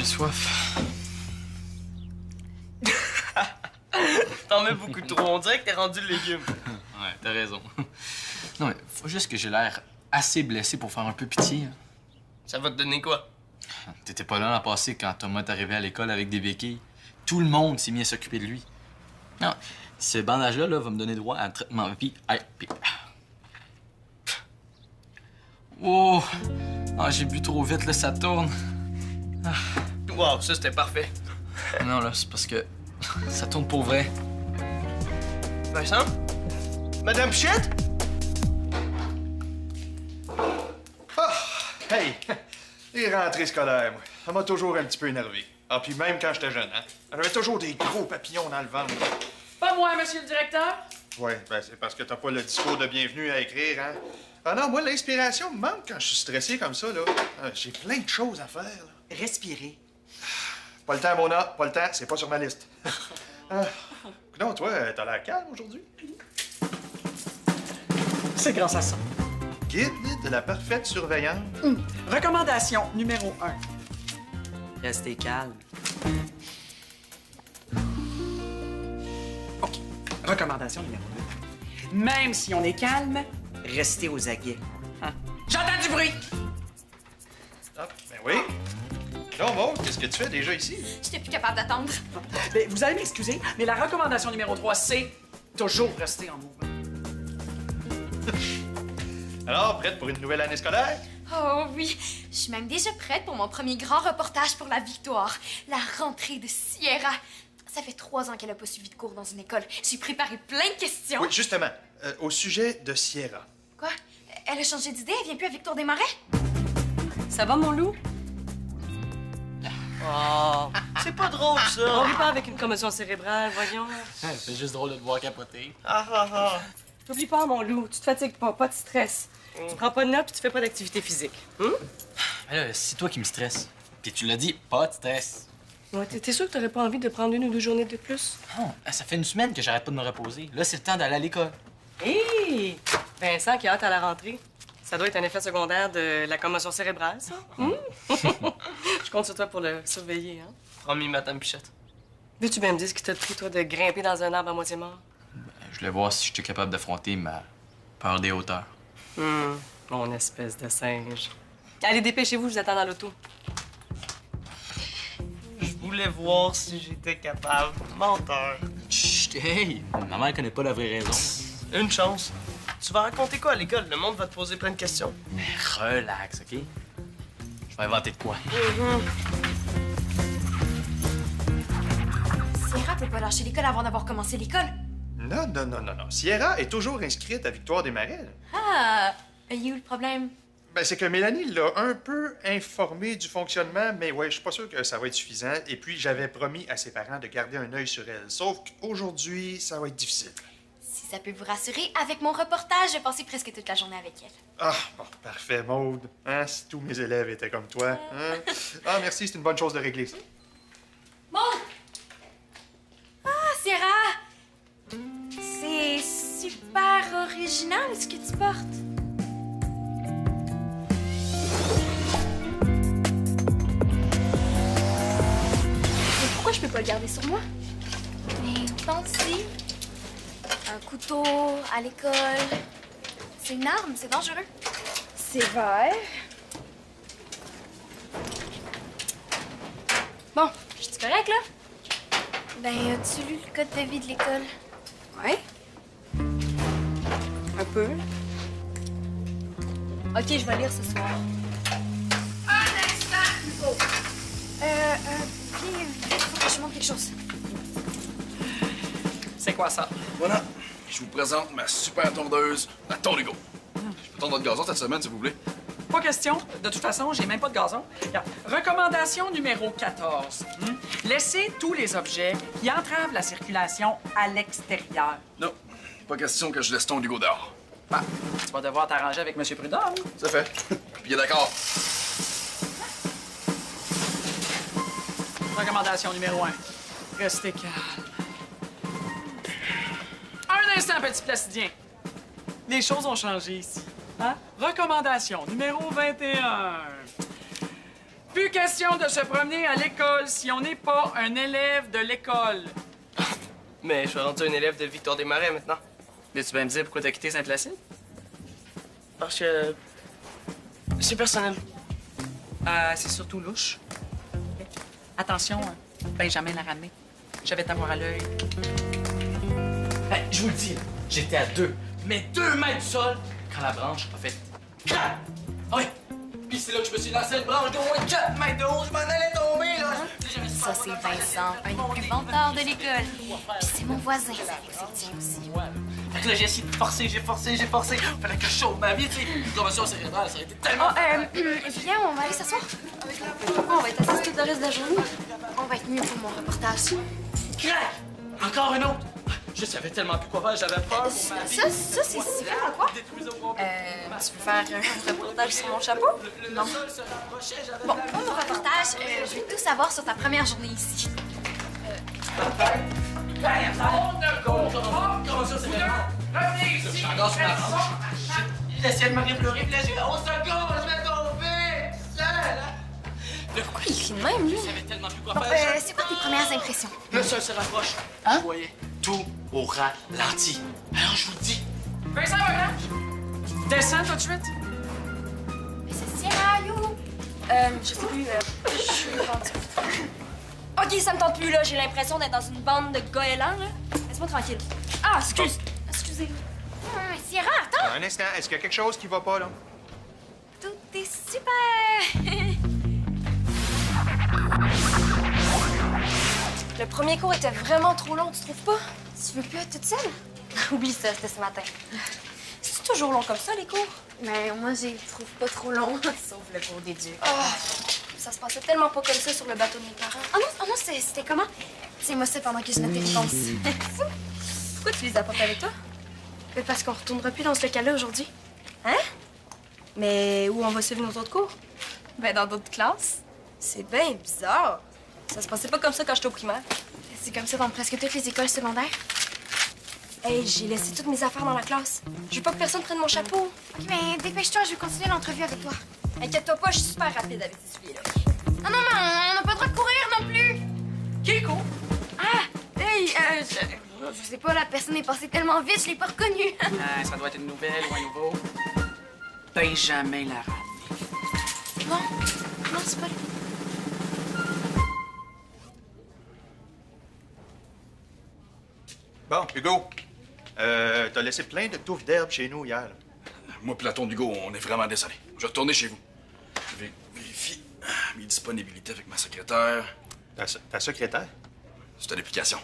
soif. T'en mets beaucoup trop. On dirait que t'es rendu le légume. Ouais, t'as raison. Non, mais faut juste que j'ai l'air assez blessé pour faire un peu pitié. Ça va te donner quoi? T'étais pas là l'an passé quand Thomas est arrivé à l'école avec des béquilles. Tout le monde s'est mis à s'occuper de lui. Non, ce bandage-là là, va me donner droit à un traitement VIP. Oh! Ah, j'ai bu trop vite, là, ça tourne. Wow, ça c'était parfait. Non, là, c'est parce que ça tourne pour vrai. Vincent? Madame Pichette? Hey! Les rentrées scolaires, moi, ça m'a toujours un petit peu énervé. Ah, puis même quand j'étais jeune, hein? J'avais toujours des gros papillons dans le ventre. Pas moi, monsieur le directeur. Ouais, ben c'est parce que t'as pas le discours de bienvenue à écrire, hein? Ah non, moi, l'inspiration me manque quand je suis stressé comme ça, là. J'ai plein de choses à faire, là. Respirez. Pas le temps, Mona, pas le temps, c'est pas sur ma liste. Non, toi, t'as l'air calme aujourd'hui? C'est grâce à ça. Guide de la parfaite surveillance. Recommandation numéro 1. Restez calme. OK. Recommandation numéro 2. Même si on est calme, Restez aux aguets. j'entends du bruit. Ah, ben oui. Non, Maud, qu'est-ce que tu fais déjà ici? J'étais plus capable d'attendre. Mais vous allez m'excuser, mais la recommandation numéro 3, c'est toujours rester en mouvement. Alors, prête pour une nouvelle année scolaire? Oh oui, je suis même déjà prête pour mon premier grand reportage pour la victoire, la rentrée de Sierra. Ça fait 3 ans qu'elle a pas suivi de cours dans une école. J'ai préparé plein de questions. Oui, justement, au sujet de Sierra. Quoi? Elle a changé d'idée? Elle vient plus à Victoire des Marais? Ça va, mon loup? Oh, c'est pas drôle, On ça. rit pas avec une commotion cérébrale, voyons. C'est juste drôle de te voir capoter. Ah. T'oublies pas, mon loup, tu te fatigues pas de stress. Tu prends pas de notes puis tu fais pas d'activité physique. Mais là, c'est toi qui me stresse. Puis tu l'as dit, pas de stress. Ouais, t'es sûr que t'aurais pas envie de prendre 1 ou 2 journées de plus? Non, ça fait une semaine que j'arrête pas de me reposer. Là, c'est le temps d'aller à l'école. Hé! Vincent qui a hâte à la rentrée. Ça doit être un effet secondaire de la commotion cérébrale, ça. Je compte sur toi pour le surveiller, hein? Promis, Madame Pichette. Veux-tu bien me dire ce qui t'a pris, toi, de grimper dans un arbre à moitié mort? Je voulais voir si j'étais capable d'affronter ma peur des hauteurs. Mon espèce de singe. Allez, dépêchez-vous, je vous attends dans l'auto. Je voulais voir si j'étais capable. Menteur. Chut, hey! Maman, elle connaît pas la vraie raison. Une chance. Tu vas raconter quoi à l'école? Le monde va te poser plein de questions. Mais relax, OK? Je vais inventer de quoi. Sierra peut pas lâcher l'école avant d'avoir commencé l'école. Non. Sierra est toujours inscrite à Victoire des Marais. Ah, il y a eu le problème? Ben, c'est que Mélanie l'a un peu informée du fonctionnement, mais ouais, je suis pas sûr que ça va être suffisant. Et puis, j'avais promis à ses parents de garder un œil sur elle. Sauf qu'aujourd'hui, ça va être difficile. Si ça peut vous rassurer, avec mon reportage, j'ai passé presque toute la journée avec elle. Ah, bon, parfait, Maude. Hein, si tous mes élèves étaient comme toi. Hein? Ah, merci, c'est une bonne chose de régler ça. Bon! Ah, Sierra! C'est super original ce que tu portes. Mais pourquoi je peux pas le garder sur moi? Mais pense-y. Un couteau à l'école. C'est une arme, c'est dangereux. C'est vert. Bon, je suis correct, là? Ben, as-tu lu le code de vie de l'école? Ouais. Un peu. OK, je vais lire ce soir. Un instant, Hugo! Viens, faut que je te montre quelque chose. C'est quoi ça? Voilà, je vous présente ma super tondeuse, la Tondigo. Je peux tondre votre gazon cette semaine, si vous voulez. Pas question. De toute façon, j'ai même pas de gazon. Regarde. Recommandation numéro 14. Laissez tous les objets qui entravent la circulation à l'extérieur. Non, pas question que je laisse Tondigo dehors. Bah, tu vas devoir t'arranger avec M. Prudhomme. C'est fait. Puis il est d'accord. Recommandation numéro 1. Restez calme. Un instant, petit placidien. Les choses ont changé ici. Hein? Recommandation numéro 21. Plus plus question de se promener à l'école si on n'est pas un élève de l'école. Mais je suis rendu un élève de Victoire des Marais maintenant. Mais tu vas me dire pourquoi t'as quitté Saint-Placide? Parce que... c'est personnel. C'est surtout louche. Ok. Attention, hein. Benjamin l'a ramené. Je vais t'avoir à l'œil. Hey, je vous le dis, là, j'étais à 2 mètres du sol quand la branche a fait crac! Oui! Puis c'est là que je me suis lancé une branche d'au moins 4 mètres de haut, je m'en allais tomber, là! Ça, c'est Vincent, un des plus vantards de l'école. Puis c'est mon voisin, ça fait que c'est le tien aussi. Fait que là, j'ai essayé de forcer, j'ai forcé. Fallait que je sauve ma vie, tu sais. Une commotion cérébrale, ça a été tellement... Viens, on va aller s'asseoir. Pourquoi on va être assis tout le reste de la journée? On va être mieux pour mon reportage. Crac! Encore une autre! Je savais tellement plus quoi faire, j'avais peur pour ma vie. Ça, c'est vraiment quoi? Détruisez au complet. Tu veux faire un reportage sur mon chapeau? Non. Le sol se rapprochait, j'avais... Bon, pour mon reportage, je vais tout savoir sur ta première journée ici. Commotion cérébrale. Revenez ici! Encore sur ma branche. Il essayait de me pleurer, puis là, j'ai dit, au secours, je vais tomber! Seul! Pourquoi il crie de même, lui? Je savais tellement plus quoi Bon, faire. c'est quoi tes premières impressions? Le sol se rapproche. Hein? Je voyais tout au ralenti. Alors, je vous le dis. Vincent, regarde! Descends tout de suite. Mais c'est Sierra, you! Je sais plus, je suis rendue. OK, ça me tente plus, là. J'ai l'impression d'être dans une bande de goélands, là. Laisse-moi tranquille. Ah, excusez. Sierra, attends! Un instant, est-ce qu'il y a quelque chose qui va pas, là? Tout est super! Le premier cours était vraiment trop long, tu trouves pas? Tu veux plus être toute seule? Oublie ça, c'était ce matin. C'est toujours long comme ça, les cours? Mais moi, je les trouve pas trop longs. Sauf le cours d'éduc. Oh, ça se passait tellement pas comme ça sur le bateau de mes parents. Ah non, c'était comment? Tiens-moi ça pendant que je note tes réponses. Pourquoi tu les apportes avec toi? Parce qu'on retournera plus dans ce local-là aujourd'hui. Hein? Mais où on va suivre nos autres cours? Ben, dans d'autres classes. C'est bien bizarre. Ça se passait pas comme ça quand j'étais au primaire. C'est comme ça dans presque toutes les écoles secondaires. Hey, j'ai laissé toutes mes affaires dans la classe. Je veux pas que personne prenne mon chapeau. OK, mais dépêche-toi, je vais continuer l'entrevue avec toi. Inquiète-toi pas, je suis super rapide avec ces souliers-là. Non, on n'a pas le droit de courir non plus. Qui court? Ah, hey, je sais pas, la personne est passée tellement vite, je l'ai pas reconnue. Ça doit être une nouvelle ou un nouveau. Benjamin l'a ramené. Non, c'est pas lui. Bon, Hugo, t'as laissé plein de touffes d'herbe chez nous hier, là. Moi pis la tonne d'Hugo, on est vraiment désolé. Je vais retourner chez vous. Je vais vérifier mes disponibilités avec ma secrétaire. Ta secrétaire? C'est une application.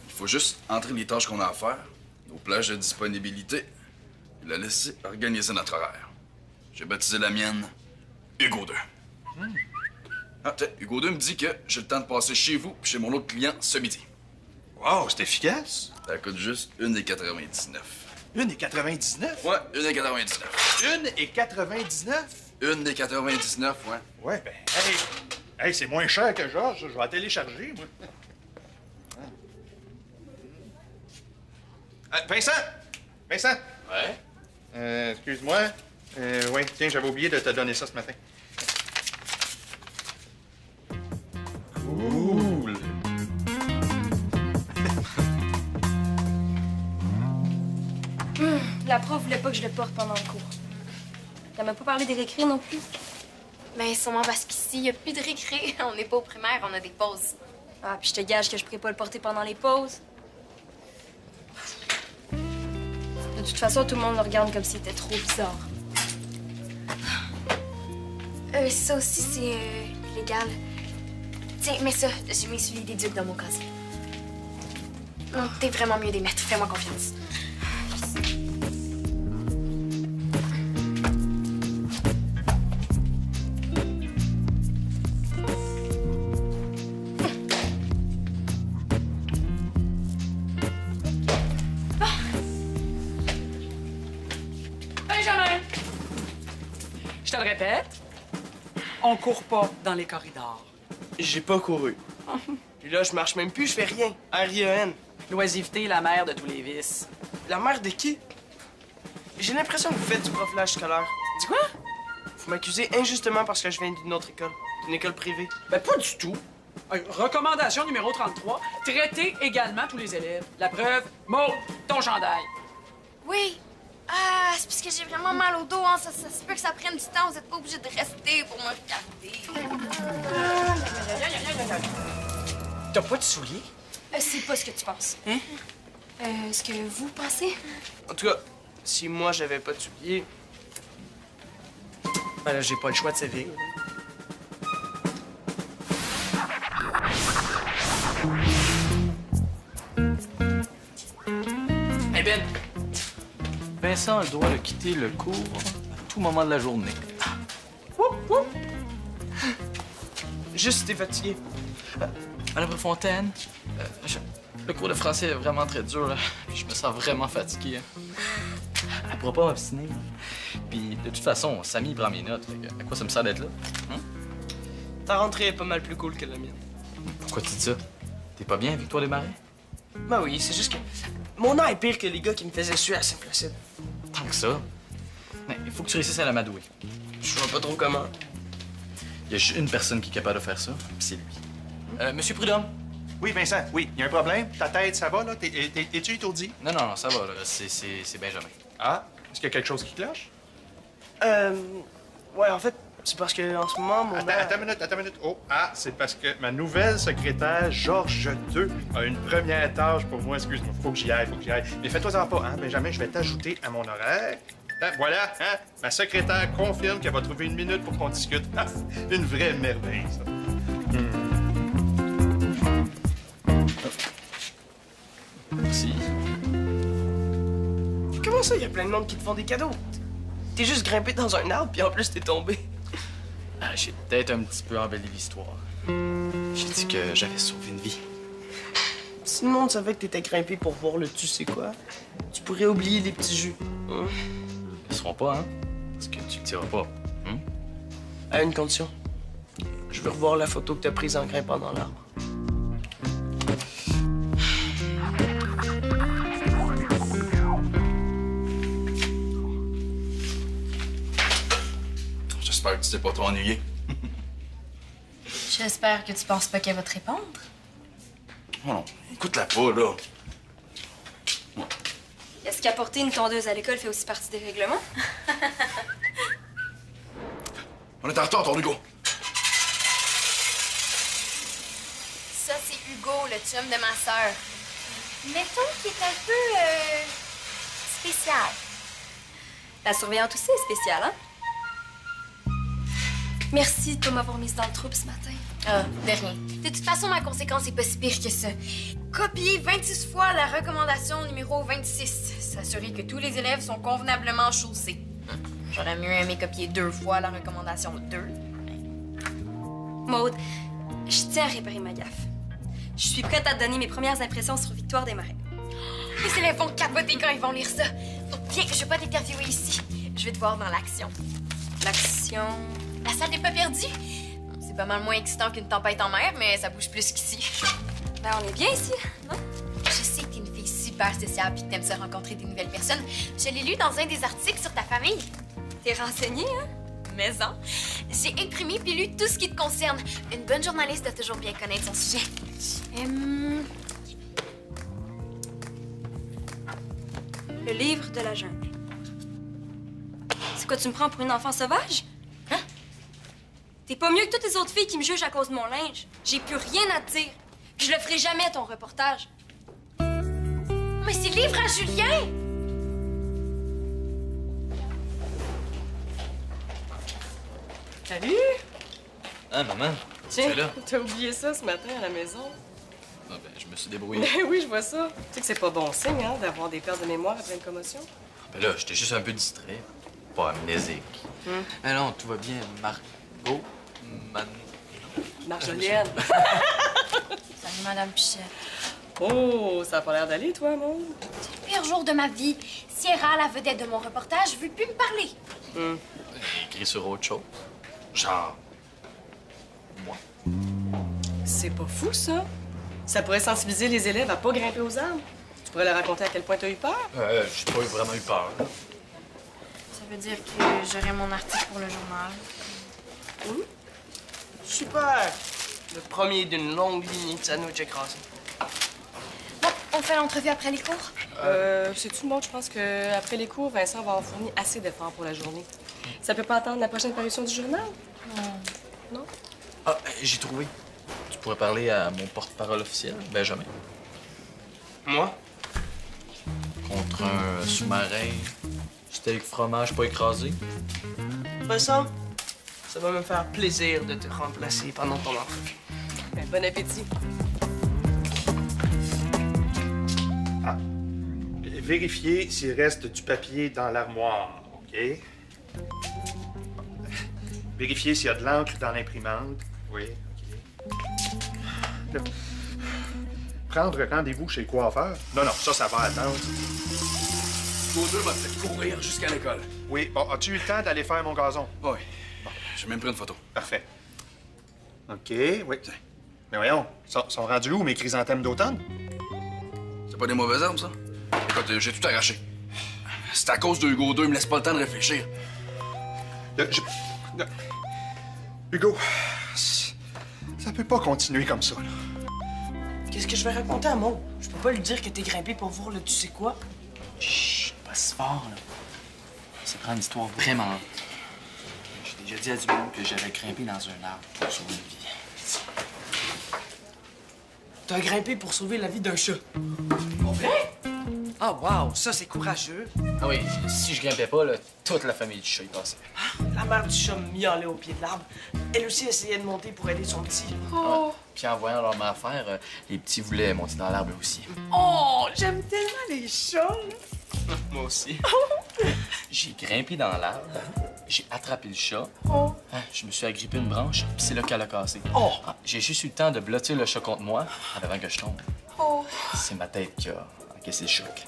Il faut juste entrer les tâches qu'on a à faire, nos plages de disponibilité, et la laisser organiser notre horaire. J'ai baptisé la mienne Hugo 2. Ah, tiens, Hugo 2 me dit que j'ai le temps de passer chez vous puis chez mon autre client ce midi. Wow, c'est efficace. Ça coûte juste 1,99. 1,99? Ouais, 1,99. 1,99? 1,99, ouais. Ouais, ben, hey, c'est moins cher que Georges, je vais la télécharger, moi. Vincent! Ouais? Excuse-moi. Oui, tiens, j'avais oublié de te donner ça ce matin. Cool! La prof voulait pas que je le porte pendant le cours. Elle m'a pas parlé des récrés non plus. Mais sûrement parce qu'ici, il n'y a plus de récré. On n'est pas au primaire, on a des pauses. Ah, puis je te gage que je pourrais pas le porter pendant les pauses. De toute façon, tout le monde le regarde comme s'il était trop bizarre. Ça aussi, c'est légal. Tiens, mets ça. J'ai mes souliers d'éduc dans mon casier. Non, t'es vraiment mieux des mettre. Fais-moi confiance. Benjamin! Je te le répète, on court pas dans les corridors. J'ai pas couru. Puis là, je marche même plus, je fais rien. R-I-E-N. L'oisiveté est la mère de tous les vices. La mère de qui? J'ai l'impression que vous faites du profilage scolaire. Dis quoi? Vous m'accusez injustement parce que je viens d'une autre école. D'une école privée. Ben, pas du tout. Recommandation numéro 33. Traiter également tous les élèves. La preuve, Maud, ton chandail. Oui. Ah, c'est parce que j'ai vraiment mal au dos, hein. Ça se peut que ça prenne du temps. Vous êtes pas obligé de rester pour me regarder. T'as pas de souliers? C'est pas ce que tu penses. Hein? Ce que vous pensez? En tout cas, si moi j'avais pas de souliers, ben là, j'ai pas le choix de sévir. Hey Ben! Vincent a le droit de quitter le cours à tout moment de la journée. Juste, t'es fatigué. Madame Préfontaine, le cours de français est vraiment très dur, là. Puis je me sens vraiment fatigué. Elle pourra pas m'obstiner. Puis de toute façon, Samy prend mes notes. Fait que à quoi ça me sert d'être là? Hein? Ta rentrée est pas mal plus cool que la mienne. Pourquoi tu dis ça? T'es pas bien, Victoire Desmarais? Ben oui, c'est juste que mon an est pire que les gars qui me faisaient suer à Saint-Placide. Tant que ça. Mais il faut que tu réussisses à l'amadouer. Je vois pas trop comment. Il y a juste une personne qui est capable de faire ça, puis c'est lui. Monsieur Prudhomme? Oui, Vincent, oui, il y a un problème. Ta tête, ça va, là? Es-tu étourdi? Non, ça va, là. C'est Benjamin. Ah, est-ce qu'il y a quelque chose qui cloche? Ouais, en fait, c'est parce que en ce moment, mon Attends une minute. Oh, c'est parce que ma nouvelle secrétaire, Georges II, a une première tâche pour moi. Excuse-moi, faut que j'y aille. Mais fais-toi-en pas, hein, Benjamin, je vais t'ajouter à mon horaire. Voilà, hein, ma secrétaire confirme qu'elle va trouver une minute pour qu'on discute. Une vraie merveille, ça. Merci. Comment ça, il y a plein de monde qui te font des cadeaux? T'es juste grimpé dans un arbre, puis en plus, t'es tombé. J'ai peut-être un petit peu embelli l'histoire. J'ai dit que j'avais sauvé une vie. Si le monde savait que t'étais grimpé pour voir le tu sais quoi, tu pourrais oublier les petits jus. Hein? Ils seront pas, hein? Parce que tu le diras pas. Hein? À une condition. Je veux revoir la photo que t'as prise en grimpant dans l'arbre. J'espère que tu t'es pas trop ennuyé. J'espère que tu penses pas qu'elle va te répondre. Oh non, écoute-la pas, là. Est-ce qu'apporter une tondeuse à l'école fait aussi partie des règlements? On est en retard, ton Hugo. Ça, c'est Hugo, le chum de ma sœur. Mettons qu'il est un peu, spécial. La surveillante aussi est spéciale, hein? Merci de m'avoir mise dans le trouble ce matin. Ah, de rien. De toute façon, ma conséquence est pas si pire que ça. Copier 26 fois la recommandation numéro 26. S'assurer que tous les élèves sont convenablement chaussés. J'aurais mieux aimé copier 2 fois la recommandation 2. Maude, je tiens à réparer ma gaffe. Je suis prête à te donner mes premières impressions sur Victoire Desmarais. Les élèves vont capoter quand ils vont lire ça. Donc, viens, je vais pas t'interviewer ici. Je vais te voir dans l'action. L'action... La salle n'est pas perdue. C'est pas mal moins excitant qu'une tempête en mer, mais ça bouge plus qu'ici. Ben, on est bien ici, non? Je sais que t'es une fille super sociable et que t'aimes ça rencontrer des nouvelles personnes. Je l'ai lu dans un des articles sur ta famille. T'es renseignée, hein? Mais non. J'ai imprimé puis lu tout ce qui te concerne. Une bonne journaliste doit toujours bien connaître son sujet. Le livre de la jungle. C'est quoi, tu me prends pour une enfant sauvage? Hein? T'es pas mieux que toutes les autres filles qui me jugent à cause de mon linge. J'ai plus rien à te dire. Puis je le ferai jamais, ton reportage. Mais c'est le livre à Julien! Salut! Ah, maman, Tiens, tu es là? t'as oublié ça ce matin à la maison? Ah, ben, je me suis débrouillé. Ben oui, je vois ça. Tu sais que c'est pas bon signe, hein, d'avoir des pertes de mémoire après une commotion. Ben là, j'étais juste un peu distrait. Pas amnésique. Ah non, tout va bien, Margot. Marjolienne. Salut, Madame Pichette. Oh, ça a pas l'air d'aller, toi, mon. C'est le pire jour de ma vie. Sierra, la vedette de mon reportage, veut plus me parler. Écrit sur autre chose. Genre. Moi. C'est pas fou, ça. Ça pourrait sensibiliser les élèves à pas grimper aux arbres. Tu pourrais leur raconter à quel point t'as eu peur. J'ai pas vraiment eu peur. Ça veut dire que j'aurai mon article pour le journal. Super! Le premier d'une longue lignée de sandwich écrasés. Bon, on fait l'entrevue après les cours? C'est tout bon. Je pense qu'après les cours, Vincent va avoir fourni assez d'efforts pour la journée. Ça peut pas attendre la prochaine parution du journal? Non? Ah, j'ai trouvé. Tu pourrais parler à mon porte-parole officiel, Benjamin. Moi? Contre un sous-marin, steak fromage pas écrasé. Vincent, ça va me faire plaisir de te remplacer pendant ton entrevue. Ben, bon appétit. Vérifiez s'il reste du papier dans l'armoire, OK? Vérifiez s'il y a de l'encre dans l'imprimante. Oui, OK. Là, prendre rendez-vous chez le coiffeur? Non, ça va attendre. Gaudeux m'a fait courir jusqu'à l'école. Oui, bon, as-tu eu le temps d'aller faire mon gazon? Oui. J'ai même pris une photo. Parfait. OK, oui. Mais voyons, sont rendus où mes chrysanthèmes d'automne? C'est pas des mauvaises herbes, ça? Écoute, j'ai tout arraché. C'est à cause de Hugo 2, il me laisse pas le temps de réfléchir. Hugo, ça peut pas continuer comme ça, là. Qu'est-ce que je vais raconter à Maud? Je peux pas lui dire que t'es grimpé pour voir le tu sais quoi. Chut, pas si fort, là. Ça prend une histoire vraiment. J'ai déjà dit à du monde que j'avais grimpé dans un arbre pour sauver une vie. T'as grimpé pour sauver la vie d'un chat. Pour vrai? Ah, wow, ça c'est courageux. Ah oui, si je grimpais pas, là, toute la famille du chat y passait. La mère du chat miaulait au pied de l'arbre. Elle aussi essayait de monter pour aider son petit. Ouais. Puis en voyant leur mère faire, les petits voulaient monter dans l'arbre aussi. Oh, j'aime tellement les chats. Moi aussi. J'ai grimpé dans l'arbre, j'ai attrapé le chat, je me suis agrippé une branche, puis c'est là qu'elle a cassé. J'ai juste eu le temps de blottir le chat contre moi avant que je tombe. C'est ma tête qui a encaissé le choc.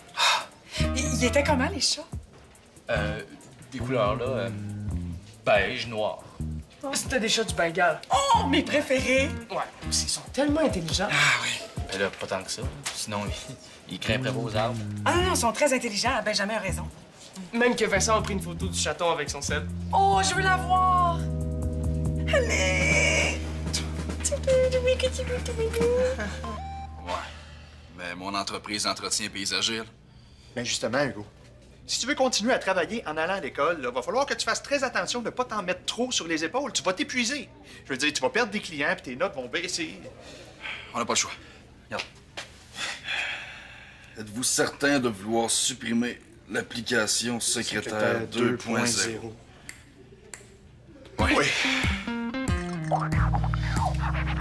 Ils étaient comment, les chats? Des couleurs, là, beige, noir. C'était des chats du Bengale. Oh, mes préférés! Ouais, ils sont tellement intelligents. Mais là, pas tant que ça. Sinon, ils grimperaient pas aux arbres. Ah non, ils sont très intelligents. Benjamin a raison. Même que Vincent a pris une photo du chaton avec son sel. Oh, je veux la voir! Allez! Ouais. Mais mon entreprise d'entretien paysager, là, Ben justement, Hugo, si tu veux continuer à travailler en allant à l'école, il va falloir que tu fasses très attention de ne pas t'en mettre trop sur les épaules. Tu vas t'épuiser. Je veux dire, tu vas perdre des clients puis tes notes vont baisser. on n'a pas le choix. Regarde. Êtes-vous certain de vouloir supprimer l'application secrétaire 2.0? Oui.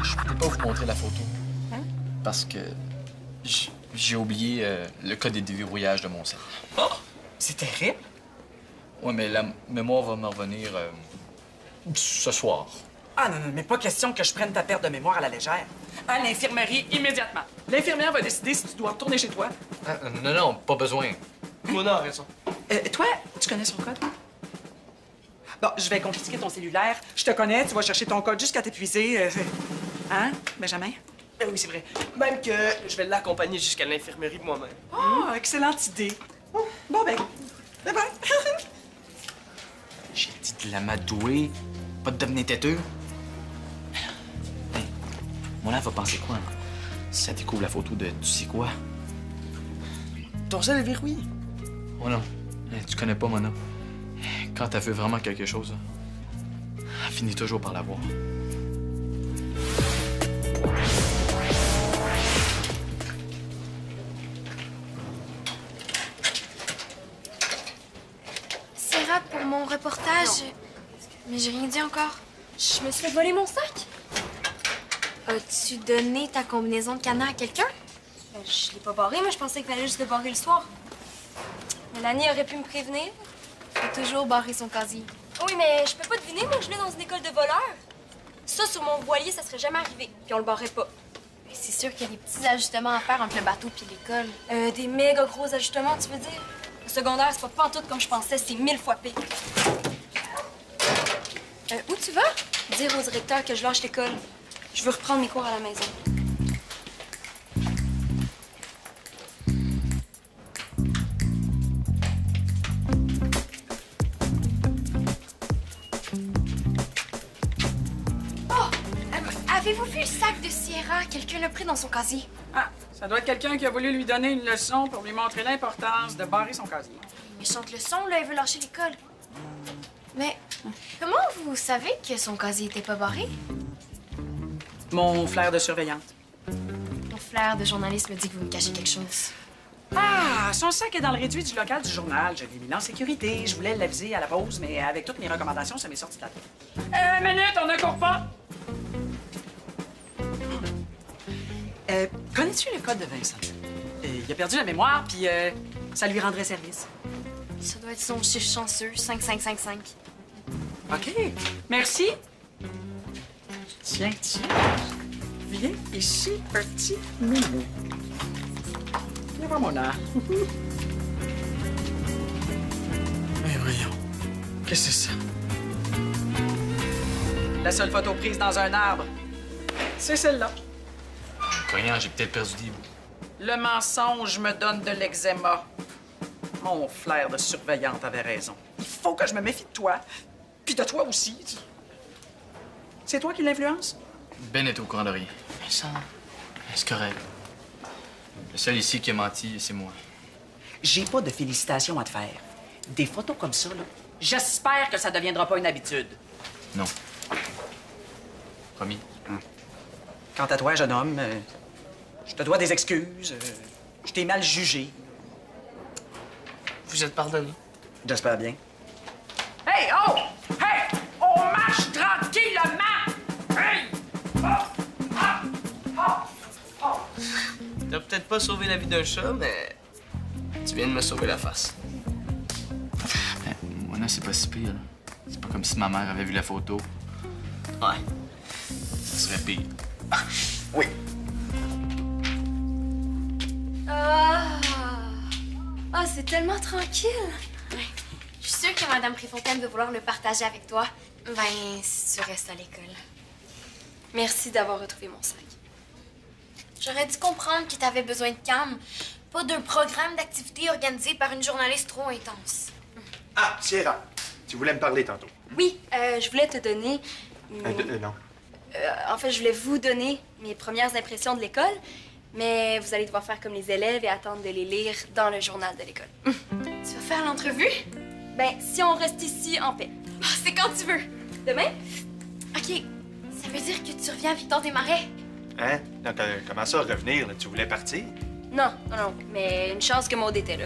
Je peux pas vous montrer la photo. Parce que j'ai oublié le code de déverrouillage de mon sel. Oh! C'est terrible. Ouais, mais la mémoire va me revenir ce soir. Ah non, mais pas question que je prenne ta perte de mémoire à la légère. À l'infirmerie, immédiatement. L'infirmière va décider si tu dois retourner chez toi. Non, pas besoin. Mona a raison. Toi, tu connais son code? Bon, je vais confisquer ton cellulaire. Je te connais, tu vas chercher ton code jusqu'à t'épuiser. Hein, Benjamin? Ben oui, c'est vrai. Même que je vais l'accompagner jusqu'à l'infirmerie de moi-même. Oh, excellente idée. Bon, ben, bye-bye. J'ai dit de l'amadouer, pas de devenir têteux. Hey, Mona va penser quoi, si elle découvre la photo de tu sais quoi? Ton sel est verrouillé. Oh non, tu connais pas Mona. Quand elle veut vraiment quelque chose, elle finit toujours par l'avoir. C'est rap pour mon reportage. Mais j'ai rien dit encore. Je me suis fait voler mon sac. As-tu donné ta combinaison de canard à quelqu'un? Ben, je l'ai pas barré, moi je pensais qu'il fallait juste le barrer le soir. Mélanie aurait pu me prévenir. Faut toujours barrer son casier. Oui, mais je peux pas deviner, moi je vais dans une école de voleurs. Ça, sur mon voilier, ça serait jamais arrivé. Puis on le barrait pas. Mais c'est sûr qu'il y a des petits ajustements à faire entre le bateau puis l'école. Des méga gros ajustements, tu veux dire? Le secondaire, c'est pas pantoute comme je pensais, c'est 1000 fois pire. Où tu vas? Dire au directeur que je lâche l'école. Je veux reprendre mes cours à la maison. Avez-vous vu le sac de Sierra? Quelqu'un l'a pris dans son casier. Ah, ça doit être quelqu'un qui a voulu lui donner une leçon pour lui montrer l'importance de barrer son casier. Méchante leçon, là, elle veut lâcher l'école. Mais comment vous savez que son casier était pas barré? Mon flair de surveillante. Mon flair de journaliste me dit que vous me cachez quelque chose. Ah, son sac est dans le réduit du local du journal. Je l'ai mis en sécurité. Je voulais l'aviser à la pause, mais avec toutes mes recommandations, ça m'est sorti de la tête. Minute, on ne court pas! Connais-tu le code de Vincent? Il a perdu la mémoire, puis ça lui rendrait service. Ça doit être son chiffre chanceux, 5555. OK. Merci. Tiens. Viens ici, petit Moumou. Viens voir mon art. Mais voyons. Qu'est-ce que c'est ça? La seule photo prise dans un arbre, c'est celle-là. Cognant, j'ai peut-être perdu des bouts. Le mensonge me donne de l'eczéma. Mon flair de surveillante avait raison. Il faut que je me méfie de toi. Puis de toi aussi. C'est toi qui l'influence? Ben est au courant de rien. Vincent, c'est correct. Le seul ici qui a menti, c'est moi. J'ai pas de félicitations à te faire. Des photos comme ça, là, j'espère que ça deviendra pas une habitude. Non. Promis. Quant à toi, jeune homme, je te dois des excuses. Je t'ai mal jugé. Vous êtes pardonné. J'espère bien. Hey, oh! Hey! On marche tranquillement! Hey! T'as peut-être pas sauvé la vie d'un chat, mais tu viens de me sauver la face. Ben, moi, là, c'est pas si pire. C'est pas comme si ma mère avait vu la photo. Ouais. Ça serait pire. Oui. Ah, c'est tellement tranquille. Je suis sûre que Madame Préfontaine veut vouloir le partager avec toi. Ben, si tu restes à l'école. Merci d'avoir retrouvé mon sac. J'aurais dû comprendre que t'avais besoin de calme, pas d'un programme d'activité organisé par une journaliste trop intense. Ah, Sierra, tu voulais me parler tantôt. Oui, je voulais te donner... Non. En fait, je voulais vous donner mes premières impressions de l'école, mais vous allez devoir faire comme les élèves et attendre de les lire dans le journal de l'école. Tu vas faire l'entrevue? Ben, si on reste ici en paix. Ah, c'est quand tu veux. Demain? OK. Ça veut dire que tu reviens à Victor-des-Marais? Hein? Donc, comment ça, revenir? Là? Tu voulais partir? Non, mais une chance que Maud était là.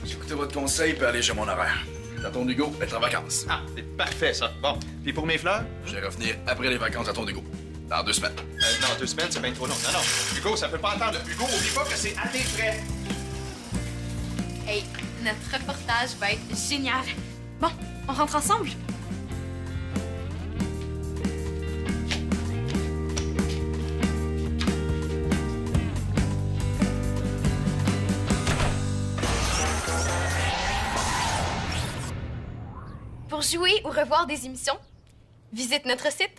J'écoutais votre conseil et alléger mon horaire. Tonton Hugo est en vacances. Ah, c'est parfait, ça. Bon. Puis pour mes fleurs? Je vais revenir après les vacances à Tonton Hugo. Dans 2 semaines. Non, 2 semaines, c'est bien trop long. Non. Hugo, ça peut pas attendre. Hugo, oublie pas que c'est à tes frais. Hey, notre reportage va être génial. Bon, on rentre ensemble? Pour jouer ou revoir des émissions, visite notre site